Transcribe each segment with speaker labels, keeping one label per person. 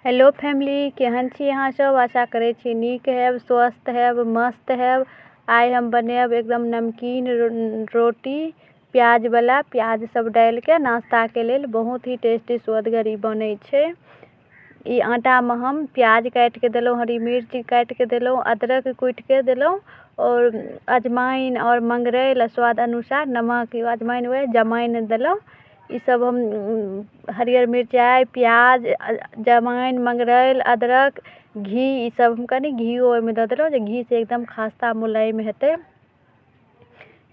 Speaker 1: Hello family, केहन छी अहाँ सब। आशा करै छी नीक हैब, स्वस्थ हैब, मस्त हैब। आइ हम बनाएब एकदम नमकीन रोटी प्याज वाला, प्याज सब डाल के नाश्ता के लेल बहुत ही टेस्टी स्वादगर ई बनै छै। ई आटा में हम प्याज काट के देलहुँ, हरी मिर्च काट के देलहुँ, अदरक कूट के देलहुँ और अजवाइन और मंगरैल स्वाद अनुसार नमक, अजवाइन हुए जमाइन देलहुँ। ई सब हम हरियर मिरचाई, प्याज, जमाइन, मंगरैल, अदरक, घी ई सब हम कनी घीओ ओहिमे दऽ देलहुँ जे घी से एकदम खास्ता मुलायम हेतै।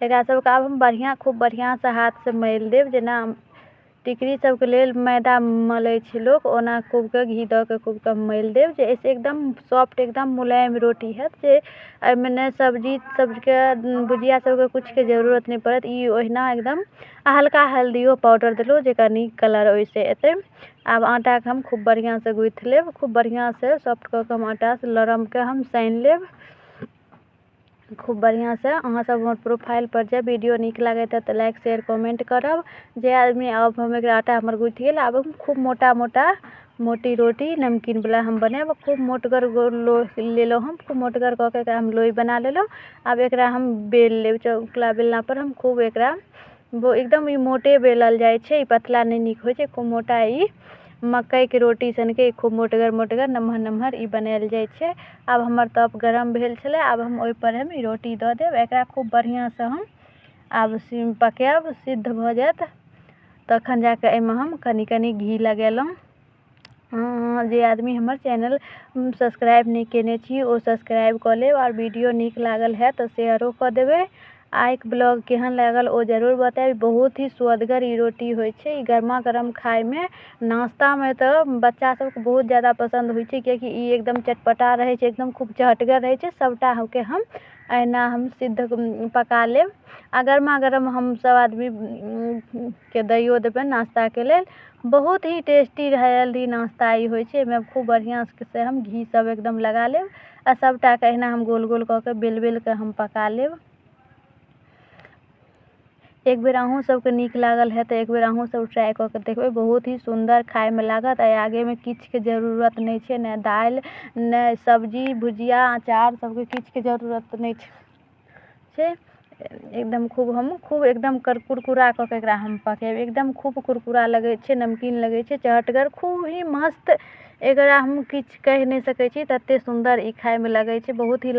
Speaker 1: एकरा सबके आब हम खूब बढ़िया से हाथ से मल देब। जेना टिकरी सबके लेल मैदा मलै छै लोग, ओना खूब के घी दऽ के खूब के मल देब जे ऐसे एकदम सॉफ्ट, एकदम मुलायम रोटी हैत। जे एहिमे ने सब्जी सबके, भुजिया सबके कुछ के जरूरत नहीं पड़त। ई ओहिना एकदम हल्का हल्दियो पाउडर देलहुँ जे कनी कलर ओइसे एतै। आब आटा के हम खूब बढ़िया से गूँथ लेब, खूब बढ़िया से सॉफ्ट कऽ के हम आटा से लरम के हम सानि लेब खूब बढ़िया से। अहाँ सब हमर प्रोफाइल पर जे वीडियो नीक लागत है तो लाइक शेयर कमेंट करब। जे आदमी अब हम एकरा आटा हमर गूँथ गेल, आब हम खूब मोटी रोटी नमकीन वाला हम बनाएब। खूब मोटगर लेलहुँ हम, खूब मोटगर कऽ के एकरा हम लोई बना लेलहुँ। आब एकरा हम बेल लेब चकला बेलना पर। हम खूब एकरा एकदम ई मोटे बेलल जाइ छै, ई पतला नहीं नीक होइ छै। खूब मोटा ई मकई के रोटी सन के खूब मोटगर नमहर नमहर ई बनायल जाइ छै। आब हमर तप गरम भेल छलै, आब हम ओहि पर हम ई रोटी दऽ देब। एकरा खूब बढ़िया से हम आब पकाएब, सिद्ध भऽ जायत तखन जाके एहिमे हम कनी कनी घी लगेलहुँ। जे आदमी हमर चैनल सब्सक्राइब नहीं केने छी ओ सब्सक्राइब कऽ लेब और वीडियो नीक लागल है तो शेयरो कऽ देबै। आइ के ब्लॉग केहन लागल ओ जरूर बताएब। बहुत ही स्वादगर ई रोटी होइ छै। ई गर्मा गर्म खाए में, नाश्ता में तो बच्चा सबके बहुत ज़्यादा पसंद होइ छै, कियाकि ई एकदम चटपटा रहे छै, एकदम खूब चहटगर रहे छै। सबटा होके हम अहिना हम सिद्ध पका लेब। आ गर्मा गर्म हम सब आदमी के दैयो देबै नाश्ता के लेल। बहुत ही टेस्टी हेल्दी नाश्ता ई होइ छै। एहिमे खूब बढ़िया से हम घी सब एकदम लगा लेब आ सबटा के अहिना हम गोल गोल कऽ के बेल के हम पका लेब। एक बेर अहूँ सबके नीक लागल है तो एक बेर अहूँ सब ट्राई कऽ के देखबै। बहुत ही सुंदर खाए में लागत। आगे में किछ के जरूरत नहीं छै, ने दाल, ने सब्जी, भुजिया, अचार सबके किछ के जरूरत नहीं छै। एकदम खूब एकदम कुरकुरा कऽ के एकरा हम पकेब। एकदम खूब कुरकुरा लगे छै, नमकीन लगे छै, चहटगर, खूब ही मस्त। एकरा हम किछ कह नहीं सकै छी, तते सुंदर ई खाए में लगे छै। बहुत ही